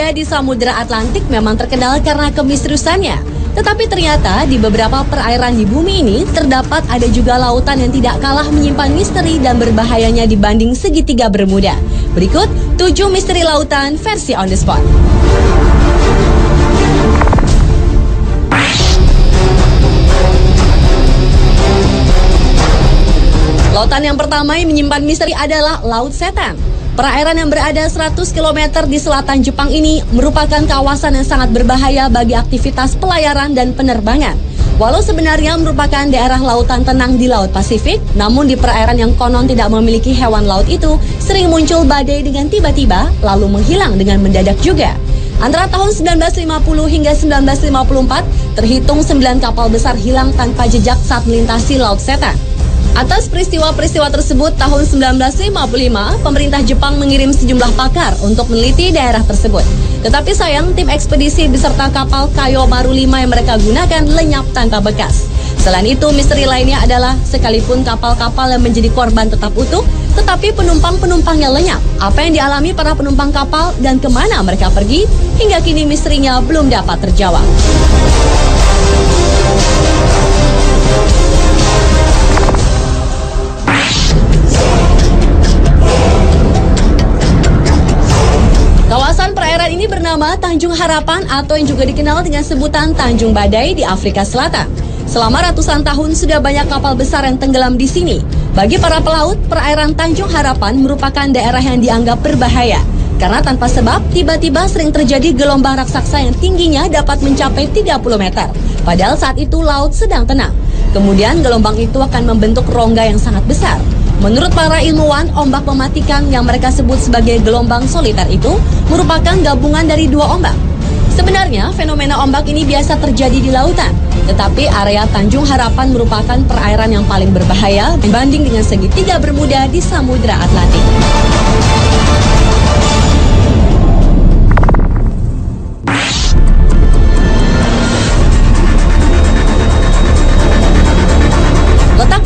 bermuda di Samudra Atlantik memang terkenal karena kemisteriusannya. Tetapi ternyata di beberapa perairan di bumi ini terdapat ada juga lautan yang tidak kalah menyimpan misteri dan berbahayanya dibanding segitiga Bermuda. Berikut 7 misteri lautan versi on the spot. Lautan yang pertama yang menyimpan misteri adalah Laut Setan. Perairan yang berada 100 km di selatan Jepang ini merupakan kawasan yang sangat berbahaya bagi aktivitas pelayaran dan penerbangan. Walau sebenarnya merupakan daerah lautan tenang di Laut Pasifik, namun di perairan yang konon tidak memiliki hewan laut itu sering muncul badai dengan tiba-tiba lalu menghilang dengan mendadak juga. Antara tahun 1950 hingga 1954, terhitung 9 kapal besar hilang tanpa jejak saat melintasi Laut Setan. Atas peristiwa-peristiwa tersebut, tahun 1955, pemerintah Jepang mengirim sejumlah pakar untuk meneliti daerah tersebut. Tetapi sayang, tim ekspedisi beserta kapal Kayo Maru 5 yang mereka gunakan lenyap tanpa bekas. Selain itu, misteri lainnya adalah sekalipun kapal-kapal yang menjadi korban tetap utuh, tetapi penumpang-penumpangnya lenyap. Apa yang dialami para penumpang kapal dan kemana mereka pergi, hingga kini misterinya belum dapat terjawab. Kawasan perairan ini bernama Tanjung Harapan atau yang juga dikenal dengan sebutan Tanjung Badai di Afrika Selatan. Selama ratusan tahun sudah banyak kapal besar yang tenggelam di sini. Bagi para pelaut, perairan Tanjung Harapan merupakan daerah yang dianggap berbahaya. Karena tanpa sebab, tiba-tiba sering terjadi gelombang raksasa yang tingginya dapat mencapai 30 meter. Padahal saat itu laut sedang tenang. Kemudian gelombang itu akan membentuk rongga yang sangat besar. Menurut para ilmuwan, ombak mematikan yang mereka sebut sebagai gelombang soliter itu merupakan gabungan dari 2 ombak. Sebenarnya, fenomena ombak ini biasa terjadi di lautan. Tetapi area Tanjung Harapan merupakan perairan yang paling berbahaya dibanding dengan segitiga Bermuda di Samudra Atlantik.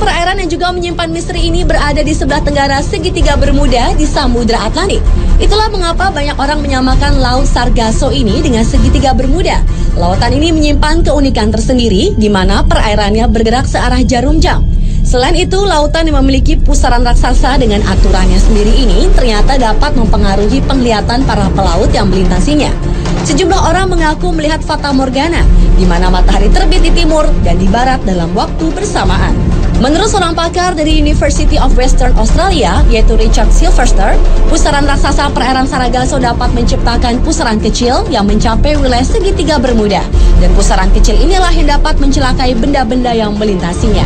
Perairan yang juga menyimpan misteri ini berada di sebelah tenggara segitiga Bermuda di Samudra Atlantik. Itulah mengapa banyak orang menyamakan Laut Sargasso ini dengan segitiga Bermuda. Lautan ini menyimpan keunikan tersendiri di mana perairannya bergerak searah jarum jam. Selain itu, lautan yang memiliki pusaran raksasa dengan aturannya sendiri ini ternyata dapat mempengaruhi penglihatan para pelaut yang melintasinya. Sejumlah orang mengaku melihat fata morgana, di mana matahari terbit di timur dan di barat dalam waktu bersamaan. Menurut seorang pakar dari University of Western Australia, yaitu Richard Silverster, pusaran raksasa perairan Sargasso dapat menciptakan pusaran kecil yang mencapai wilayah segitiga Bermuda. Dan pusaran kecil inilah yang dapat mencelakai benda-benda yang melintasinya.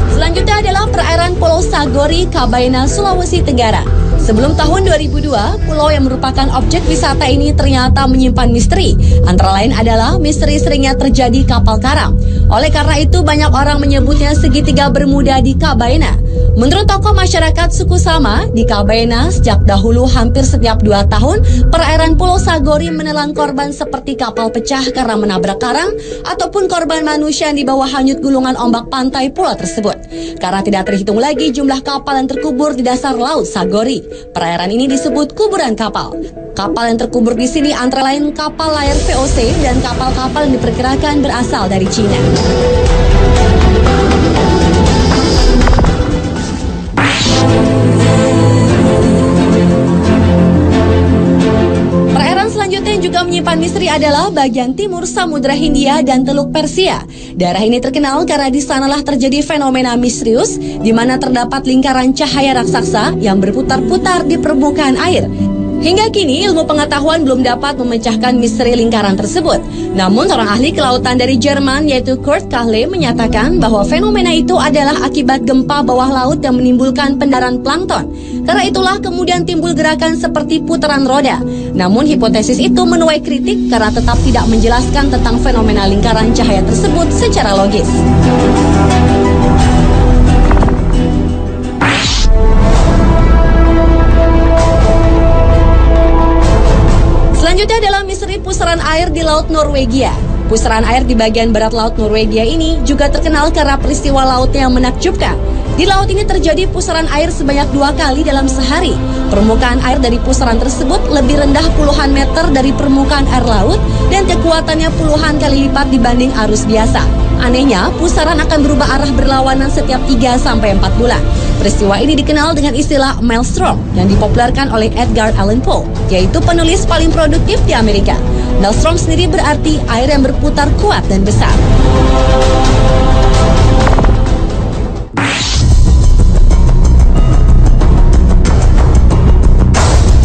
Selanjutnya adalah perairan Pulau Sagori, Kabaena, Sulawesi Tenggara. Sebelum tahun 2002, pulau yang merupakan objek wisata ini ternyata menyimpan misteri. Antara lain adalah misteri seringnya terjadi kapal karam. Oleh karena itu, banyak orang menyebutnya segitiga Bermuda di Kabaena. Menurut tokoh masyarakat suku Sama, di Kabaena sejak dahulu hampir setiap 2 tahun, perairan Pulau Sagori menelan korban seperti kapal pecah karena menabrak karang, ataupun korban manusia yang dibawa hanyut gulungan ombak pantai pulau tersebut. Karena tidak terhitung lagi jumlah kapal yang terkubur di dasar Laut Sagori. Perairan ini disebut kuburan kapal. Kapal yang terkubur di sini antara lain kapal layar VOC dan kapal-kapal yang diperkirakan berasal dari Cina. Perairan selanjutnya yang juga menyimpan misteri adalah bagian timur Samudra Hindia dan Teluk Persia. Daerah ini terkenal karena di sanalah terjadi fenomena misterius di mana terdapat lingkaran cahaya raksasa yang berputar-putar di permukaan air. Hingga kini ilmu pengetahuan belum dapat memecahkan misteri lingkaran tersebut. Namun seorang ahli kelautan dari Jerman yaitu Kurt Kahle menyatakan bahwa fenomena itu adalah akibat gempa bawah laut yang menimbulkan pendaran plankton. Karena itulah kemudian timbul gerakan seperti putaran roda. Namun hipotesis itu menuai kritik karena tetap tidak menjelaskan tentang fenomena lingkaran cahaya tersebut secara logis. Selanjutnya adalah misteri pusaran air di Laut Norwegia. Pusaran air di bagian barat laut Norwegia ini juga terkenal karena peristiwa lautnya yang menakjubkan. Di laut ini terjadi pusaran air sebanyak 2 kali dalam sehari. Permukaan air dari pusaran tersebut lebih rendah puluhan meter dari permukaan air laut dan kekuatannya puluhan kali lipat dibanding arus biasa. Anehnya, pusaran akan berubah arah berlawanan setiap 3-4 bulan. Peristiwa ini dikenal dengan istilah maelstrom yang dipopulerkan oleh Edgar Allan Poe, yaitu penulis paling produktif di Amerika. Maelstrom sendiri berarti air yang berputar kuat dan besar.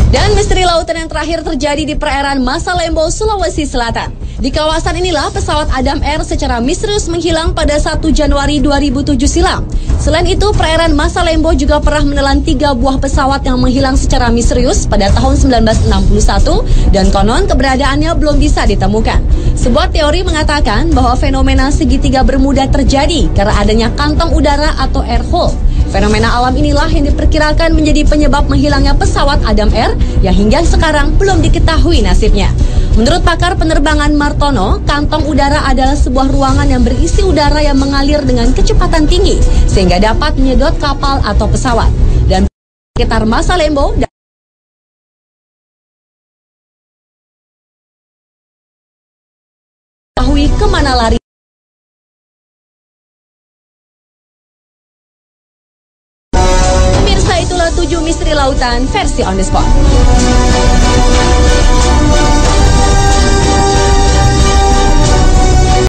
Dan misteri lautan yang terakhir terjadi di perairan Masalembo, Sulawesi Selatan. Di kawasan inilah pesawat Adam Air secara misterius menghilang pada 1 Januari 2007 silam. Selain itu, perairan Masalembo juga pernah menelan 3 buah pesawat yang menghilang secara misterius pada tahun 1961 dan konon keberadaannya belum bisa ditemukan. Sebuah teori mengatakan bahwa fenomena segitiga Bermuda terjadi karena adanya kantong udara atau air hole. Fenomena alam inilah yang diperkirakan menjadi penyebab menghilangnya pesawat Adam Air yang hingga sekarang belum diketahui nasibnya. Menurut pakar penerbangan Martono, kantong udara adalah sebuah ruangan yang berisi udara yang mengalir dengan kecepatan tinggi sehingga dapat menyedot kapal atau pesawat. Dan sekitar Masalembo ketahui kemana lari. Pemirsa, itulah 7 misteri lautan versi On The Spot.